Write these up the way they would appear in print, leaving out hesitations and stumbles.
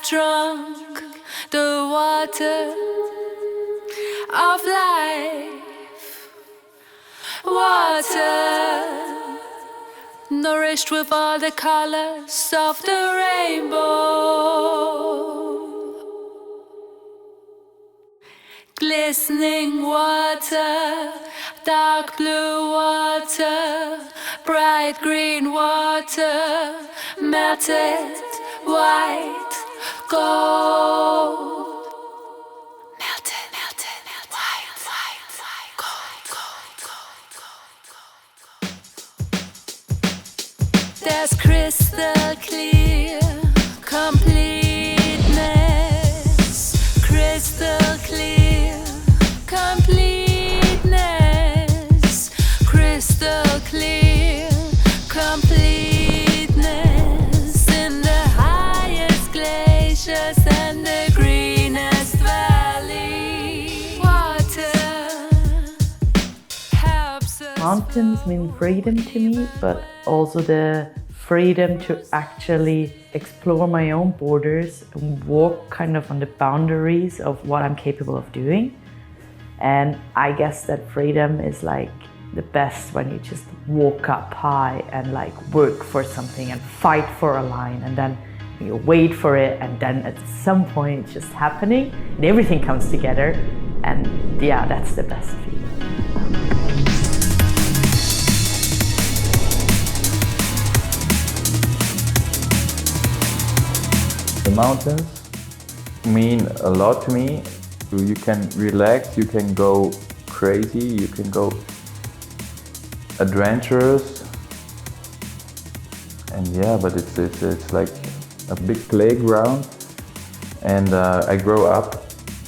drunk the water of life. Water nourished with all the colors of the rainbow. Glistening water, dark blue water, bright green water, melted white gold. Melted, melted, melted, white, white, white, gold, gold, gold, gold. There's crystal clear completeness, crystal clear completeness, crystal clear completeness in the highest glaciers and the greenest valley. Water helps us. Mountains mean freedom to me, but also the freedom to actually explore my own borders and walk kind of on the boundaries of what I'm capable of doing. And I guess that freedom is like the best when you just walk up high and like work for something and fight for a line, and then you wait for it, and then at some point it's just happening and everything comes together, and yeah, that's the best feeling. The mountains mean a lot to me. You can relax, you can go crazy, you can go adventurous, and yeah, but it's like a big playground. And I grew up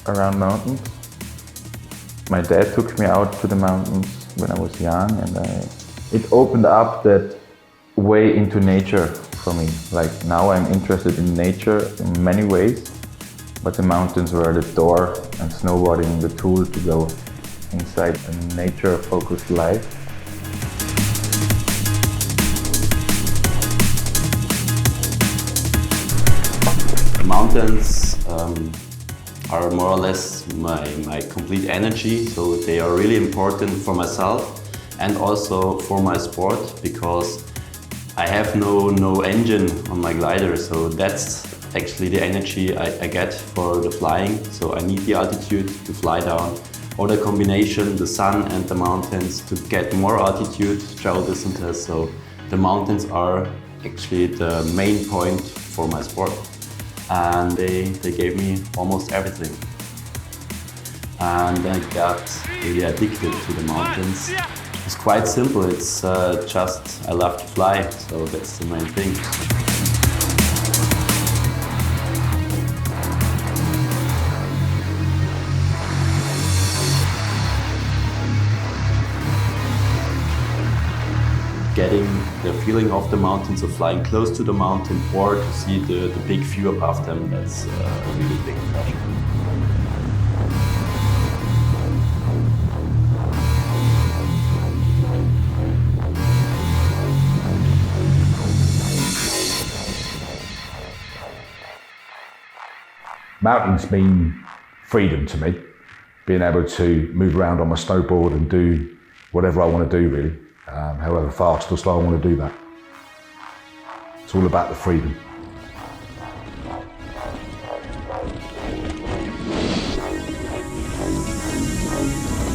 around mountains. My dad took me out to the mountains when I was young, and it opened up that way into nature for me. Like now I'm interested in nature in many ways, but the mountains were the door and snowboarding the tool to go inside a nature-focused life. Mountains are more or less my complete energy, so they are really important for myself and also for my sport, because I have no engine on my glider, so that's actually the energy I get for the flying. So I need the altitude to fly down, or the combination, the sun and the mountains, to get more altitude, travel distances. So the mountains are actually the main point for my sport. And they gave me almost everything. And I got really addicted to the mountains. It's quite simple, it's just I love to fly, so that's the main thing. Getting the feeling of the mountains, of flying close to the mountain, or to see the big view above them, that's a really big pleasure. Mountains mean freedom to me, being able to move around on my snowboard and do whatever I want to do, really. However fast or slow I want to do that. It's all about the freedom.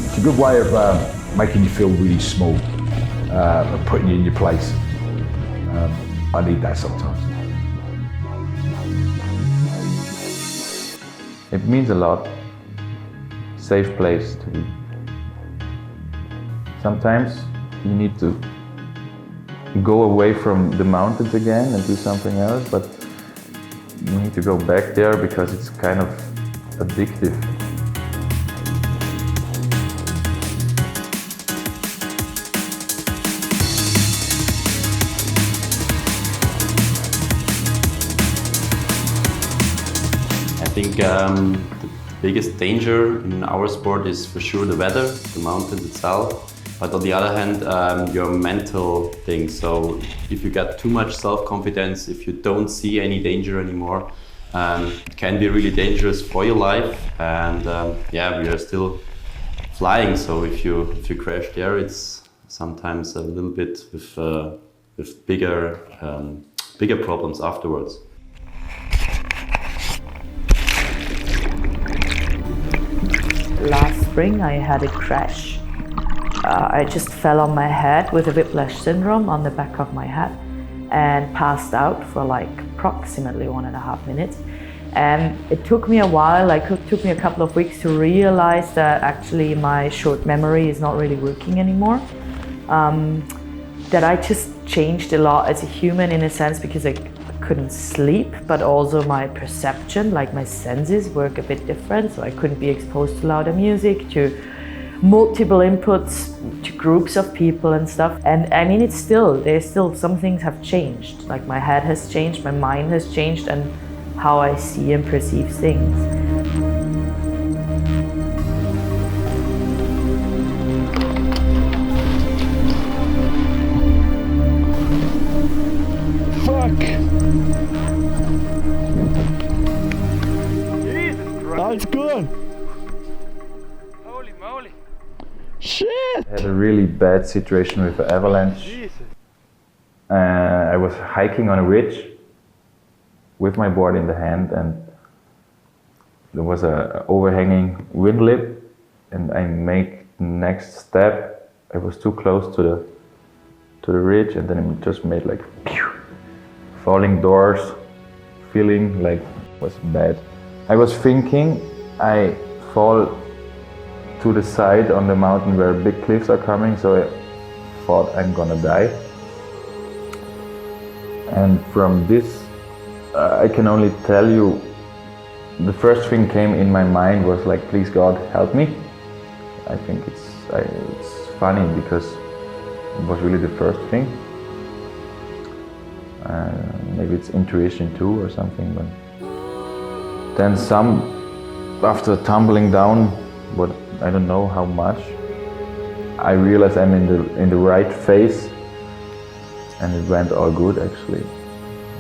It's a good way of making you feel really small, and putting you in your place. I need that sometimes. It means a lot. Safe place to be. Sometimes you need to go away from the mountains again and do something else, but you need to go back there because it's kind of addictive. I think the biggest danger in our sport is for sure the weather, the mountains itself. But on the other hand, your mental thing. So if you get too much self-confidence, if you don't see any danger anymore, can be really dangerous for your life. And yeah, we are still flying, so if you crash there, it's sometimes a little bit with bigger problems afterwards. Last spring I had a crash. I just fell on my head with a whiplash syndrome on the back of my head and passed out for like approximately 1.5 minutes. And it took me a while, like it took me a couple of weeks to realize that actually my short memory is not really working anymore. That I just changed a lot as a human in a sense because I couldn't sleep, but also my perception, like my senses work a bit different. So I couldn't be exposed to louder music, to multiple inputs, to groups of people and stuff. And I mean, there's still some things have changed. Like my head has changed, my mind has changed, and how I see and perceive things. That's good. Holy moly. Shit. I had a really bad situation with an avalanche. Jesus. I was hiking on a ridge with my board in the hand, and there was a overhanging wind lip, and I make the next step. I was too close to the ridge, and then it just made like pew, falling doors, feeling like it was bad. I was thinking I fall to the side on the mountain where big cliffs are coming, so I thought I'm gonna die. And from this, I can only tell you, the first thing came in my mind was like, please God, help me. I think it's funny because it was really the first thing. Maybe it's intuition too or something, but then after tumbling down, but I don't know how much, I realized I'm in the right phase, and it went all good actually.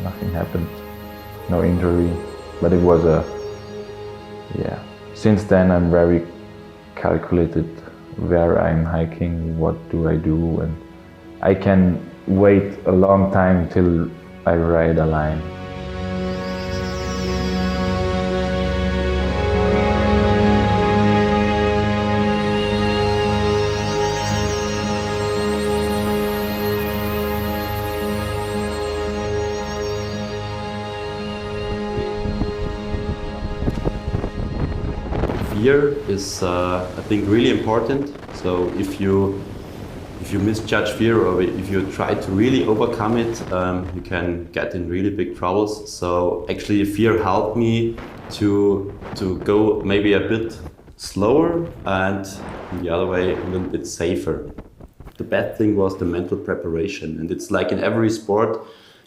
Nothing happened, no injury, but it was yeah. Since then I'm very calculated where I'm hiking, what do I do, and I can wait a long time till I ride a line. Fear is, I think, really important. So if you misjudge fear, or if you try to really overcome it, you can get in really big troubles. So actually, fear helped me to go maybe a bit slower, and the other way a little bit safer. The bad thing was the mental preparation, and it's like in every sport,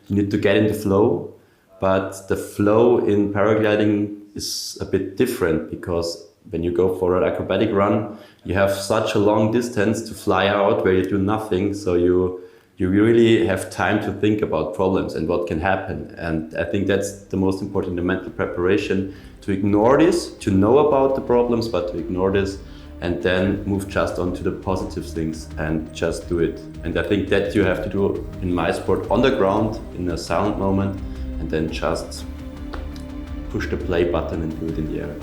you need to get in the flow. But the flow in paragliding is a bit different, because when you go for an acrobatic run, you have such a long distance to fly out where you do nothing, so you really have time to think about problems and what can happen. And I think that's the most important, the mental preparation, to ignore this, to know about the problems, but to ignore this and then move just on to the positive things and just do it. And I think that you have to do in my sport on the ground, in a silent moment, and then just push the play button and do it in the air.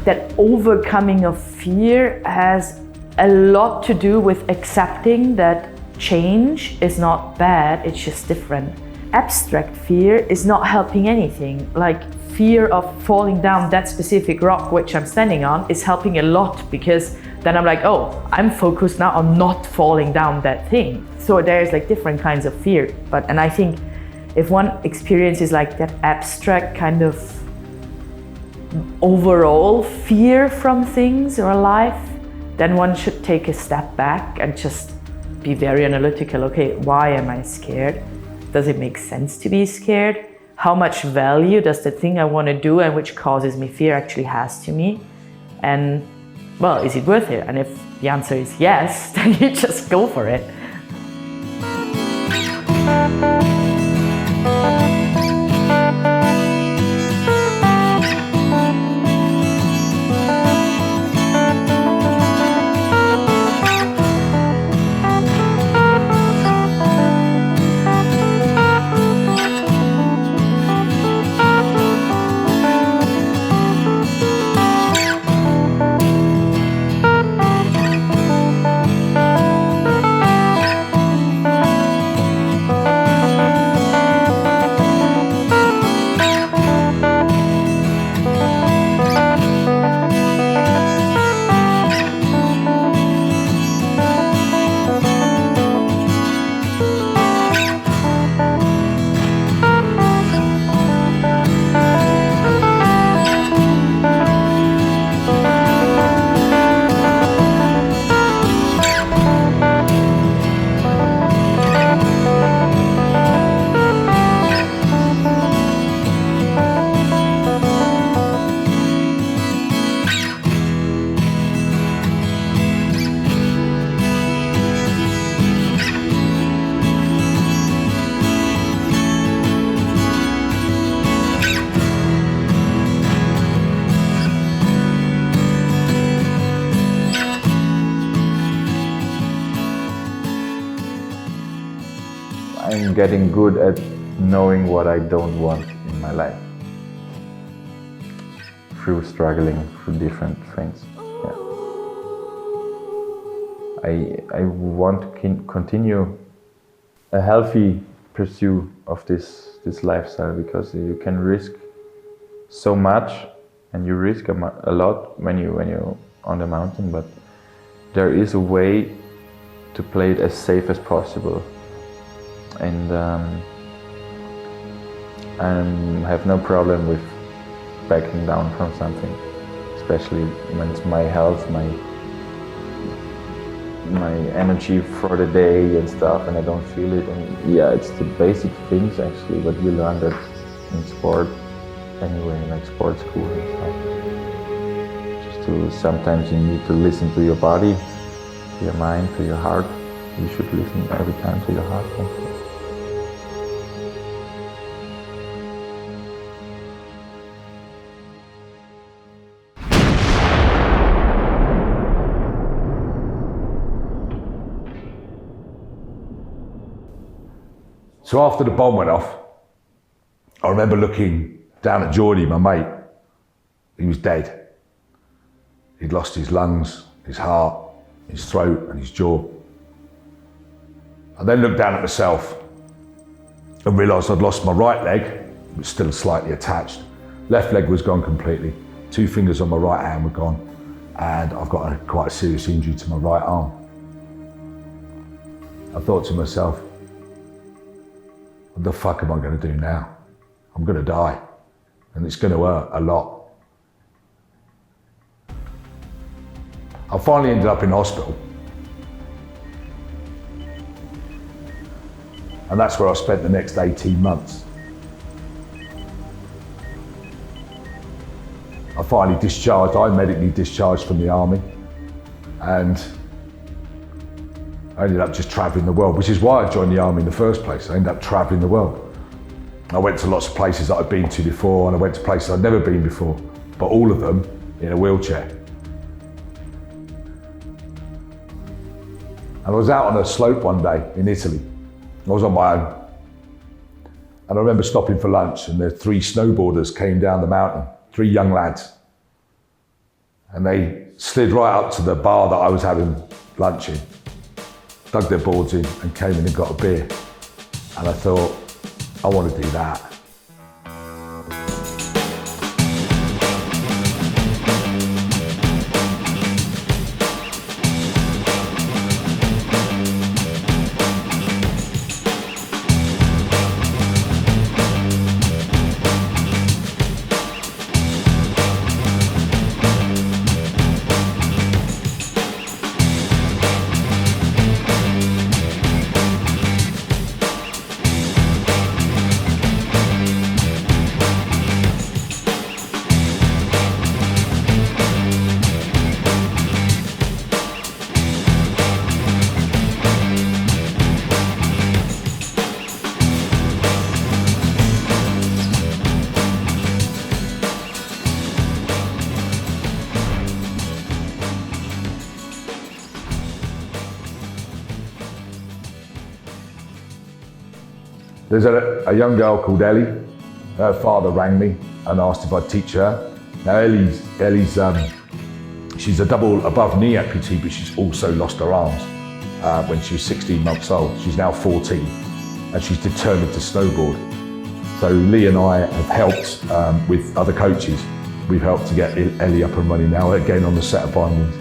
That overcoming of fear has a lot to do with accepting that change is not bad, it's just different. Abstract fear is not helping anything. Like fear of falling down that specific rock which I'm standing on is helping a lot, because then I'm like, oh, I'm focused now on not falling down that thing. So there's like different kinds of fear. And I think if one experiences like that abstract kind of overall fear from things or life, then one should take a step back and just be very analytical. Okay, why am I scared? Does it make sense to be scared? How much value does the thing I want to do and which causes me fear actually has to me? And well, is it worth it? And if the answer is yes, then you just go for it. I'm getting good at knowing what I don't want in my life through struggling through different things. Yeah. I want to continue a healthy pursuit of this lifestyle, because you can risk so much and you risk a lot when you're on the mountain, but there is a way to play it as safe as possible. And I have no problem with backing down from something, especially when it's my health, my energy for the day and stuff, and I don't feel it. And yeah, it's the basic things actually, but we learn that in sport anyway, like sport school and stuff. Just to sometimes you need to listen to your body, to your mind, to your heart. You should listen every time to your heart. So after the bomb went off, I remember looking down at Geordie, my mate. He was dead. He'd lost his lungs, his heart, his throat and his jaw. I then looked down at myself and realised I'd lost my right leg, it was still slightly attached. Left leg was gone completely. 2 fingers on my right hand were gone, and I've got quite a serious injury to my right arm. I thought to myself, what the fuck am I going to do now? I'm going to die, and it's going to hurt a lot. I finally ended up in hospital, and that's where I spent the next 18 months. I finally discharged, I medically discharged from the army, and I ended up just traveling the world, which is why I joined the army in the first place. I ended up traveling the world. I went to lots of places that I'd been to before, and I went to places I'd never been before, but all of them in a wheelchair. And I was out on a slope one day in Italy. I was on my own. And I remember stopping for lunch, and the 3 snowboarders came down the mountain, 3 young lads. And they slid right up to the bar that I was having lunch in, dug their boards in and came in and got a beer. And I thought, I want to do that. There's a young girl called Ellie. Her father rang me and asked if I'd teach her. Now Ellie's she's a double above knee amputee, but she's also lost her arms when she was 16 months old. She's now 14 and she's determined to snowboard. So Lee and I have helped with other coaches. We've helped to get Ellie up and running now, again on the set of bindings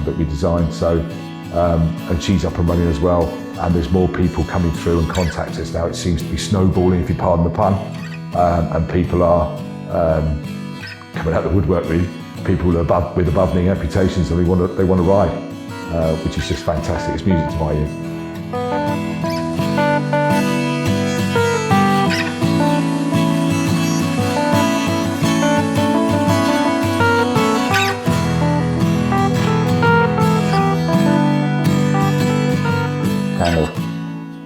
that we designed. So, and she's up and running as well. And there's more people coming through and contact us now. It seems to be snowballing, if you pardon the pun. And people are coming out of the woodwork really. People with above knee amputations, and they want to ride, which is just fantastic. It's music to my ears. Kind of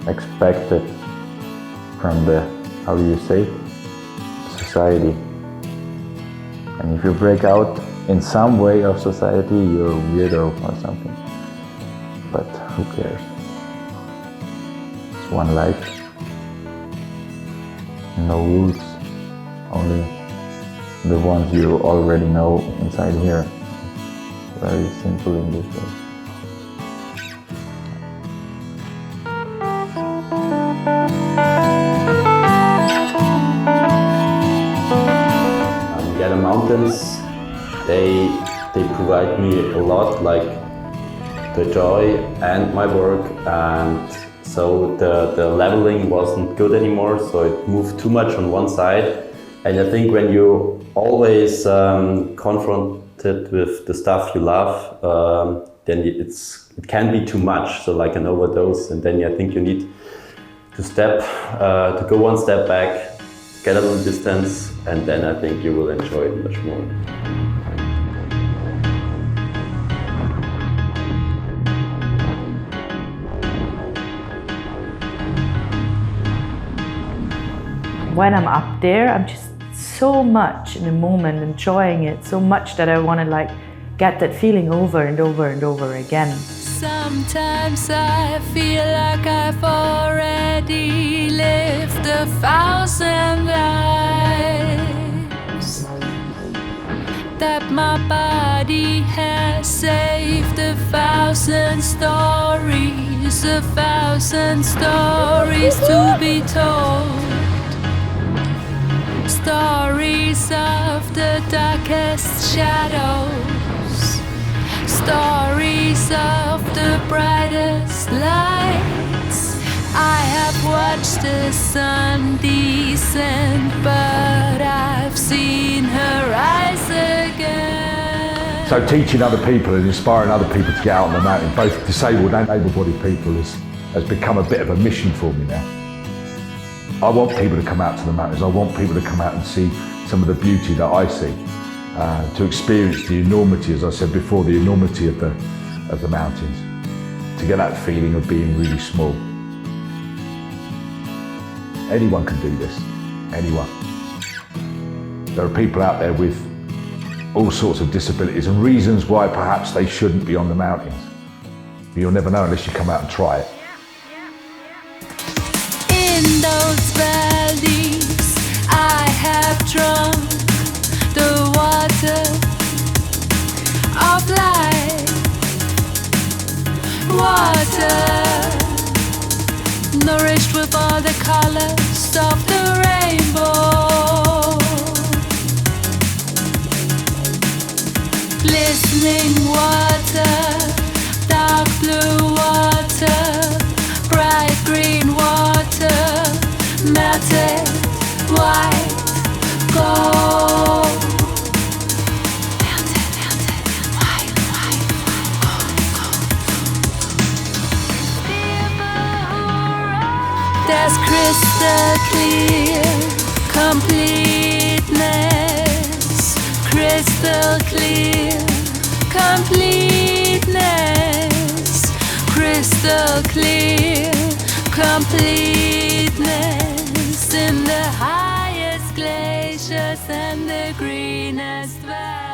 expected from the, how do you say, society. And if you break out in some way of society, you're a weirdo or something. But who cares? It's one life. No rules. Only the ones you already know inside here. Very simple in this way. The mountains, they provide me a lot, like the joy and my work, and so the leveling wasn't good anymore, so it moved too much on one side. And I think when you always confronted with the stuff you love, then it can be too much, so like an overdose, and then I think you need to go one step back, get a little distance, and then I think you will enjoy it much more. When I'm up there, I'm just so much in the moment, enjoying it so much that I want to like get that feeling over and over and over again. Sometimes I feel like I've already lived 1,000 lives, that my body has saved 1,000 stories, 1,000 stories to be told. Stories of the darkest shadows, stories of the brightest lights. I have watched the sun descend, but I've seen her rise again. So teaching other people and inspiring other people to get out on the mountain, both disabled and able-bodied people, has become a bit of a mission for me now. I want people to come out to the mountains. I want people to come out and see some of the beauty that I see, to experience the enormity, as I said before, the enormity of the mountains, to get that feeling of being really small. Anyone can do this, anyone. There are people out there with all sorts of disabilities and reasons why perhaps they shouldn't be on the mountains. But you'll never know unless you come out and try it. In those valleys, I have drunk the water of life. Water nourished with all the colors of the rainbow. Glistening water, dark blue water, bright green water, melted white gold. Melted white gold. There's crystal clear completeness, crystal clear completeness, crystal clear completeness in the highest glaciers and the greenest valleys.